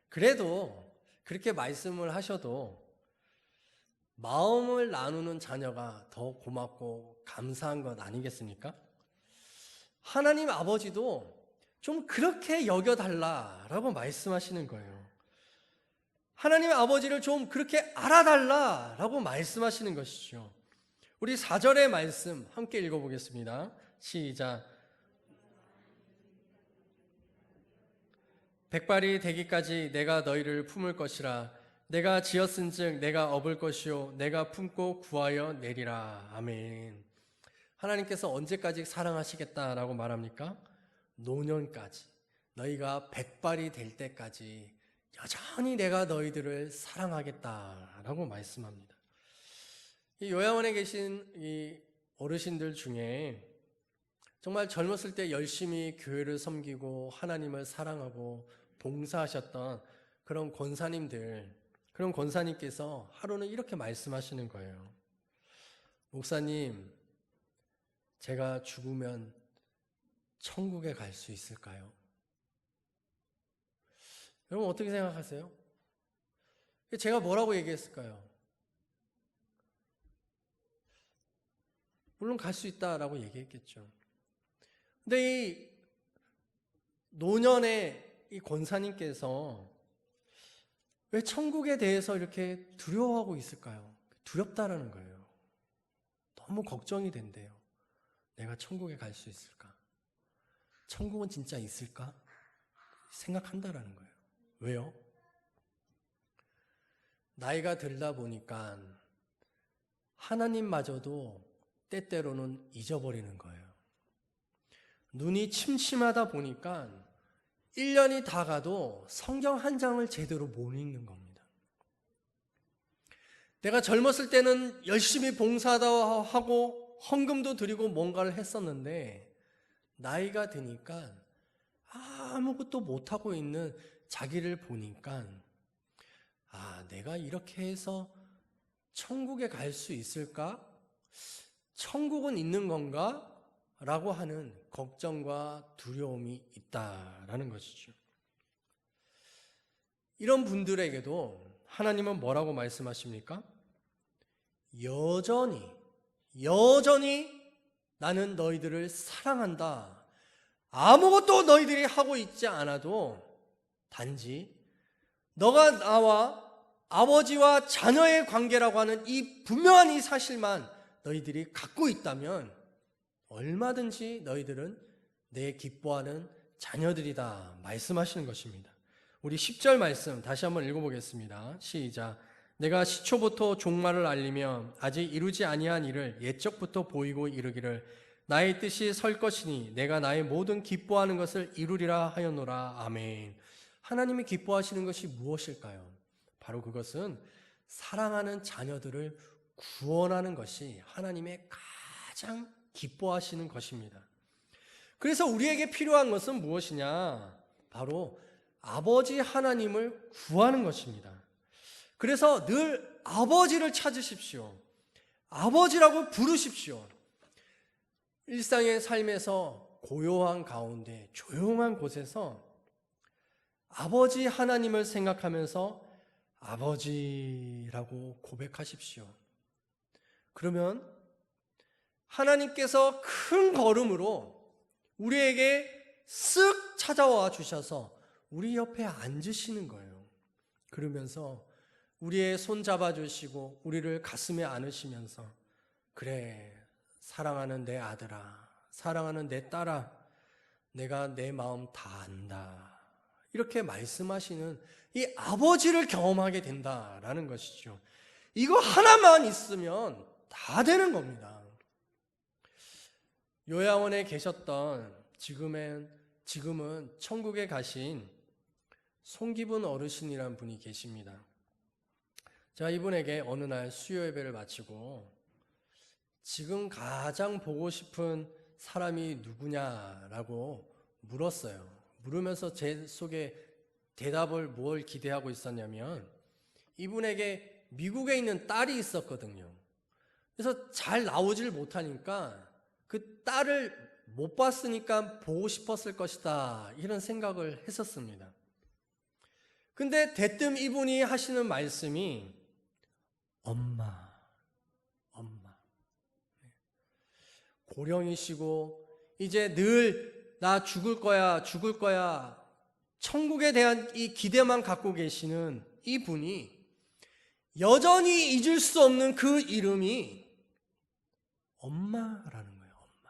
그래도 그렇게 말씀을 하셔도 마음을 나누는 자녀가 더 고맙고 감사한 것 아니겠습니까? 하나님 아버지도 좀 그렇게 여겨달라라고 말씀하시는 거예요. 하나님 아버지를 좀 그렇게 알아달라라고 말씀하시는 것이죠. 우리 4절의 말씀 함께 읽어보겠습니다. 시작. 백발이 되기까지 내가 너희를 품을 것이라. 내가 지었은즉 내가 업을 것이요 내가 품고 구하여 내리라. 아멘. 하나님께서 언제까지 사랑하시겠다라고 말합니까? 노년까지, 너희가 백발이 될 때까지 여전히 내가 너희들을 사랑하겠다라고 말씀합니다. 이 요양원에 계신 이 어르신들 중에 정말 젊었을 때 열심히 교회를 섬기고 하나님을 사랑하고 봉사하셨던 그런 권사님들, 그럼 권사님께서 하루는 이렇게 말씀하시는 거예요. 목사님, 제가 죽으면 천국에 갈 수 있을까요? 여러분 어떻게 생각하세요? 제가 뭐라고 얘기했을까요? 물론 갈 수 있다라고 얘기했겠죠. 근데 이 노년의 이 권사님께서 왜 천국에 대해서 이렇게 두려워하고 있을까요? 두렵다라는 거예요. 너무 걱정이 된대요. 내가 천국에 갈 수 있을까? 천국은 진짜 있을까? 생각한다라는 거예요. 왜요? 나이가 들다 보니까 하나님마저도 때때로는 잊어버리는 거예요. 눈이 침침하다 보니까 1년이 다 가도 성경 한 장을 제대로 못 읽는 겁니다. 내가 젊었을 때는 열심히 봉사도 하고 헌금도 드리고 뭔가를 했었는데 나이가 드니까 아무것도 못하고 있는 자기를 보니까 내가 이렇게 해서 천국에 갈 수 있을까? 천국은 있는 건가? 라고 하는 걱정과 두려움이 있다라는 것이죠. 이런 분들에게도 하나님은 뭐라고 말씀하십니까? 여전히 나는 너희들을 사랑한다. 아무것도 너희들이 하고 있지 않아도 단지 너가 나와 아버지와 자녀의 관계라고 하는 이 분명한 이 사실만 너희들이 갖고 있다면 얼마든지 너희들은 내 기뻐하는 자녀들이다 말씀하시는 것입니다. 우리 10절 말씀 다시 한번 읽어보겠습니다. 시작. 내가 시초부터 종말을 알리며 아직 이루지 아니한 일을 옛적부터 보이고 이르기를 나의 뜻이 설 것이니 내가 나의 모든 기뻐하는 것을 이루리라 하였노라. 아멘. 하나님이 기뻐하시는 것이 무엇일까요? 바로 그것은 사랑하는 자녀들을 구원하는 것이 하나님의 가장 기뻐하시는 것입니다. 그래서 우리에게 필요한 것은 무엇이냐? 바로 아버지 하나님을 구하는 것입니다. 그래서 늘 아버지를 찾으십시오. 아버지라고 부르십시오. 일상의 삶에서 고요한 가운데 조용한 곳에서 아버지 하나님을 생각하면서 아버지라고 고백하십시오. 그러면 하나님께서 큰 걸음으로 우리에게 쓱 찾아와 주셔서 우리 옆에 앉으시는 거예요. 그러면서 우리의 손 잡아주시고 우리를 가슴에 안으시면서 그래, 사랑하는 내 아들아, 사랑하는 내 딸아, 내가 내 마음 다 안다. 이렇게 말씀하시는 이 아버지를 경험하게 된다라는 것이죠. 이거 하나만 있으면 다 되는 겁니다. 요양원에 계셨던 지금은 천국에 가신 송기분 어르신이란 분이 계십니다. 제가 이분에게 어느 날 수요 예배를 마치고 지금 가장 보고 싶은 사람이 누구냐라고 물었어요. 물으면서 제 속에 대답을 뭘 기대하고 있었냐면 이분에게 미국에 있는 딸이 있었거든요. 그래서 잘 나오질 못하니까 그 딸을 못 봤으니까 보고 싶었을 것이다 이런 생각을 했었습니다. 근데 대뜸 이분이 하시는 말씀이 엄마 고령이시고 이제 늘 나 죽을 거야 천국에 대한 이 기대만 갖고 계시는 이분이 여전히 잊을 수 없는 그 이름이 엄마라는 거예요. 엄마.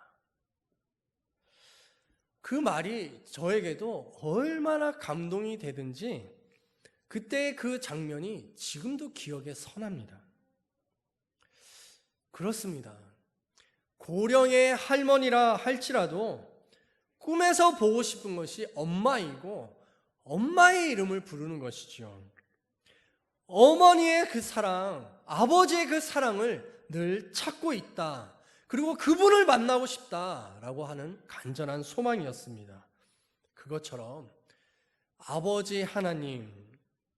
그 말이 저에게도 얼마나 감동이 되든지 그때의 그 장면이 지금도 기억에 선합니다. 그렇습니다. 고령의 할머니라 할지라도 꿈에서 보고 싶은 것이 엄마이고 엄마의 이름을 부르는 것이죠. 어머니의 그 사랑, 아버지의 그 사랑을 늘 찾고 있다. 그리고 그분을 만나고 싶다라고 하는 간절한 소망이었습니다. 그것처럼 아버지 하나님,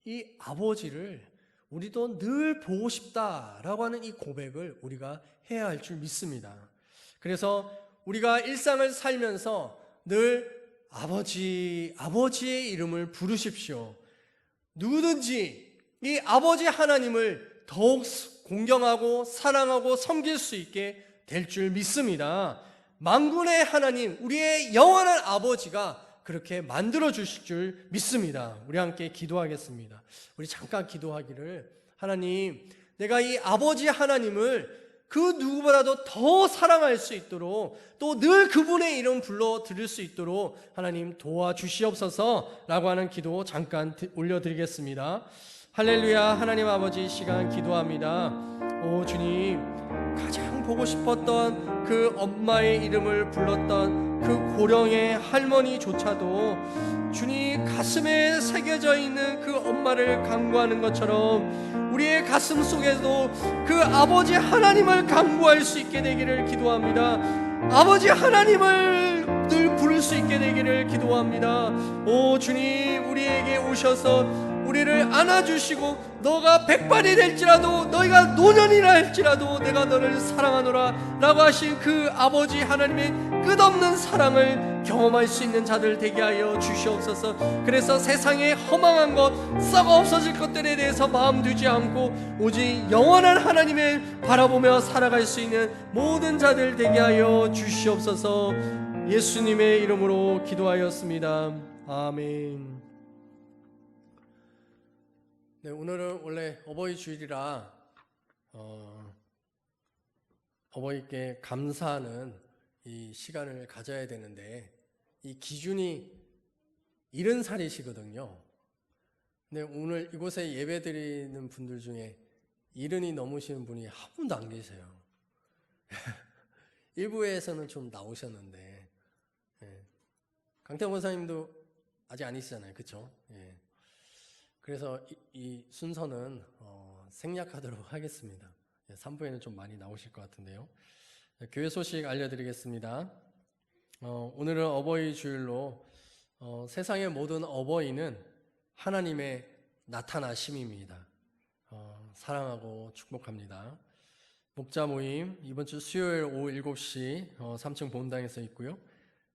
이 아버지를 우리도 늘 보고 싶다라고 하는 이 고백을 우리가 해야 할 줄 믿습니다. 그래서 우리가 일상을 살면서 늘 아버지, 아버지의 이름을 부르십시오. 누구든지 이 아버지 하나님을 더욱 공경하고 사랑하고 섬길 수 있게 될 줄 믿습니다. 만군의 하나님, 우리의 영원한 아버지가 그렇게 만들어 주실 줄 믿습니다. 우리 함께 기도하겠습니다. 우리 잠깐 기도하기를, 하나님, 내가 이 아버지 하나님을 그 누구보다도 더 사랑할 수 있도록, 또 늘 그분의 이름 불러 드릴 수 있도록 하나님 도와주시옵소서 라고 하는 기도 잠깐 올려드리겠습니다. 할렐루야. 하나님 아버지, 이 시간 기도합니다. 오 주님, 가장 보고 싶었던 그 엄마의 이름을 불렀던 그 고령의 할머니조차도 주님 가슴에 새겨져 있는 그 엄마를 간구하는 것처럼 우리의 가슴 속에도 그 아버지 하나님을 간구할 수 있게 되기를 기도합니다. 아버지 하나님을 늘 부를 수 있게 되기를 기도합니다. 오 주님, 우리에게 오셔서 우리를 안아주시고 너가 백발이 될지라도 너희가 노년이라 할지라도 내가 너를 사랑하노라 라고 하신 그 아버지 하나님의 끝없는 사랑을 경험할 수 있는 자들 되게 하여 주시옵소서. 그래서 세상의 허망한 것, 썩어 없어질 것들에 대해서 마음 두지 않고 오직 영원한 하나님을 바라보며 살아갈 수 있는 모든 자들 되게 하여 주시옵소서. 예수님의 이름으로 기도하였습니다. 아멘. 네, 오늘은 원래 어버이 주일이라 어버이께 감사하는 이 시간을 가져야 되는데 이 기준이 70살이시거든요. 근데 오늘 이곳에 예배드리는 분들 중에 70이 넘으시는 분이 한 분도 안 계세요. 일부에서는 좀 나오셨는데, 강태원 권사님도 아직 아니시잖아요, 그렇죠? 그래서 이 순서는 생략하도록 하겠습니다. 3부에는 좀 많이 나오실 것 같은데요. 교회 소식 알려드리겠습니다. 오늘은 어버이 주일로 세상의 모든 어버이는 하나님의 나타나심입니다. 사랑하고 축복합니다. 목자 모임 이번 주 수요일 오후 7시 3층 본당에서 있고요.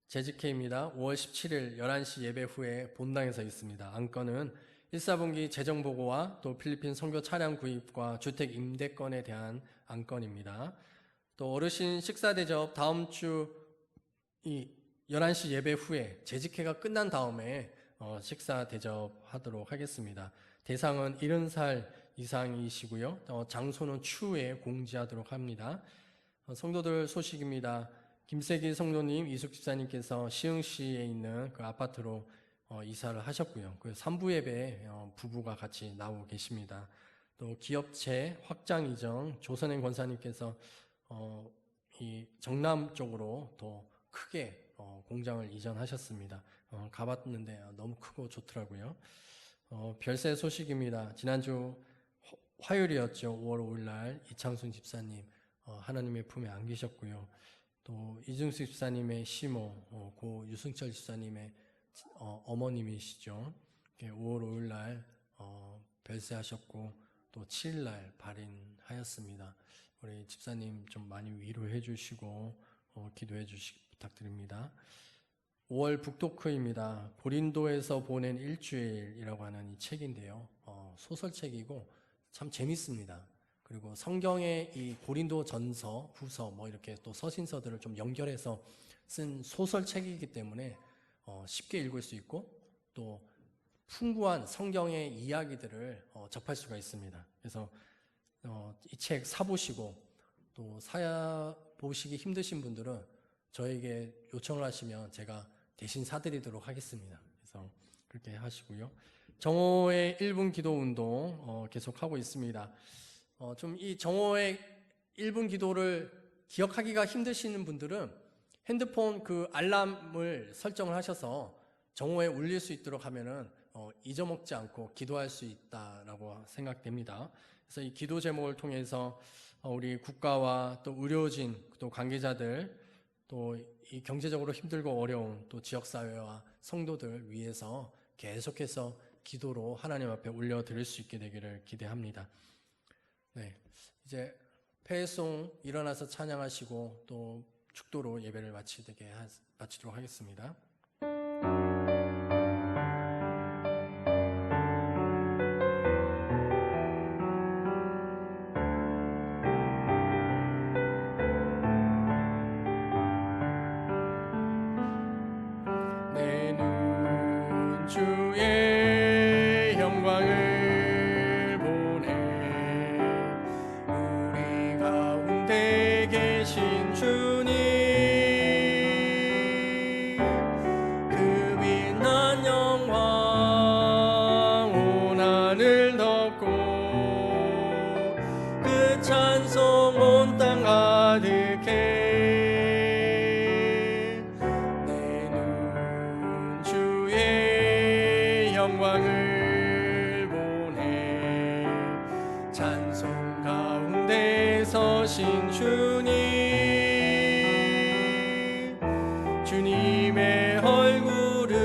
재직회입니다. 5월 17일 11시 예배 후에 본당에서 있습니다. 안건은 1사분기 재정보고와 또 필리핀 선교 차량 구입과 주택 임대권에 대한 안건입니다. 또 어르신 식사 대접 다음 주 이 11시 예배 후에 재직회가 끝난 다음에 식사 대접하도록 하겠습니다. 대상은 70살 이상이시고요. 장소는 추후에 공지하도록 합니다. 성도들 소식입니다. 김세기 성도님, 이숙 집사님께서 시흥시에 있는 그 아파트로 이사를 하셨고요. 그 3부 예배에 부부가 같이 나오고 계십니다. 또 기업체 확장 이전 조선행 권사님께서 이 정남 쪽으로 더 크게 공장을 이전하셨습니다. 가봤는데 너무 크고 좋더라고요. 별세 소식입니다. 지난주 화요일이었죠. 5월 5일 날 이창순 집사님 하나님의 품에 안기셨고요. 또 이중식 집사님의 시모 고 유승철 집사님의 어머님이시죠. 5월 5일 날 별세하셨고 또 7일 날 발인하였습니다. 우리 집사님 좀 많이 위로해 주시고 기도해 주시기 부탁드립니다. 5월 북토크입니다. 고린도에서 보낸 일주일이라고 하는 이 책인데요. 소설책이고 참 재밌습니다. 그리고 성경의 이 고린도 전서, 후서 뭐 이렇게 또 서신서들을 좀 연결해서 쓴 소설책이기 때문에 쉽게 읽을 수 있고 또 풍부한 성경의 이야기들을 접할 수가 있습니다. 그래서 이 책 사보시고 또 사보시기 힘드신 분들은 저에게 요청을 하시면 제가 대신 사드리도록 하겠습니다. 그래서 그렇게 하시고요. 정오의 1분 기도 운동 계속하고 있습니다. 좀 이 정오의 1분 기도를 기억하기가 힘드시는 분들은 핸드폰 그 알람을 설정을 하셔서 정오에 울릴 수 있도록 하면은 잊어먹지 않고 기도할 수 있다라고 생각됩니다. 그래서 이 기도 제목을 통해서 우리 국가와 또 의료진 또 관계자들 또 이 경제적으로 힘들고 어려운 또 지역사회와 성도들 위해서 계속해서 기도로 하나님 앞에 올려드릴 수 있게 되기를 기대합니다. 네, 이제 패송 일어나서 찬양하시고 또 축도로 예배를 마치도록 하겠습니다. 내 눈 주의 영광을 보네. 우리 가운데 계신 주님, 그 빛난 영광 온 하늘 덮고 그 찬송 온 땅 가득해. 영광을 보내. 찬송 가운데 서신 주님, 주님의 얼굴은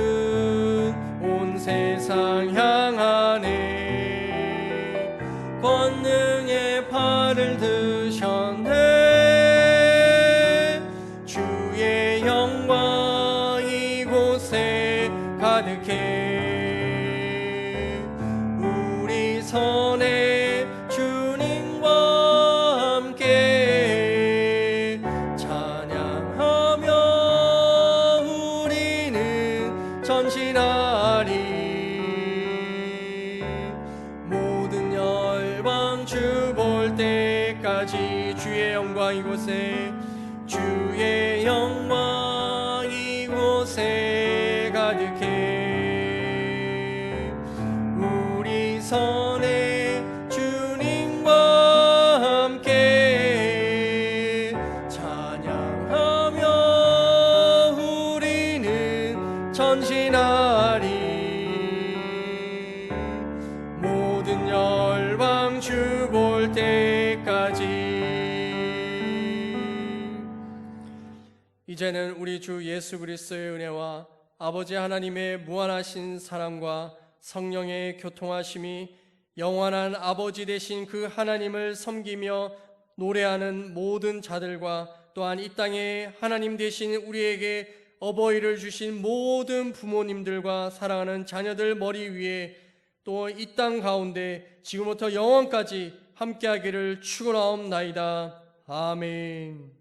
온 세상 향하네. 권능의 팔을 드셨네. 주의 영광 이곳에 가득해. 선에 주님과 함께 찬양하며 우리는 전신하리. 모든 열방 주 볼 때까지 주의 영광 이곳에, 주의 영광 이곳에 가득해. 선에 주님과 함께 찬양하며 우리는 전신하리. 모든 열방 주 볼 때까지. 이제는 우리 주 예수 그리스도의 은혜와 아버지 하나님의 무한하신 사랑과 성령의 교통하심이 영원한 아버지 되신 그 하나님을 섬기며 노래하는 모든 자들과 또한 이 땅에 하나님 되신 우리에게 어버이를 주신 모든 부모님들과 사랑하는 자녀들 머리 위에 또 이 땅 가운데 지금부터 영원까지 함께하기를 축원하옵나이다. 아멘.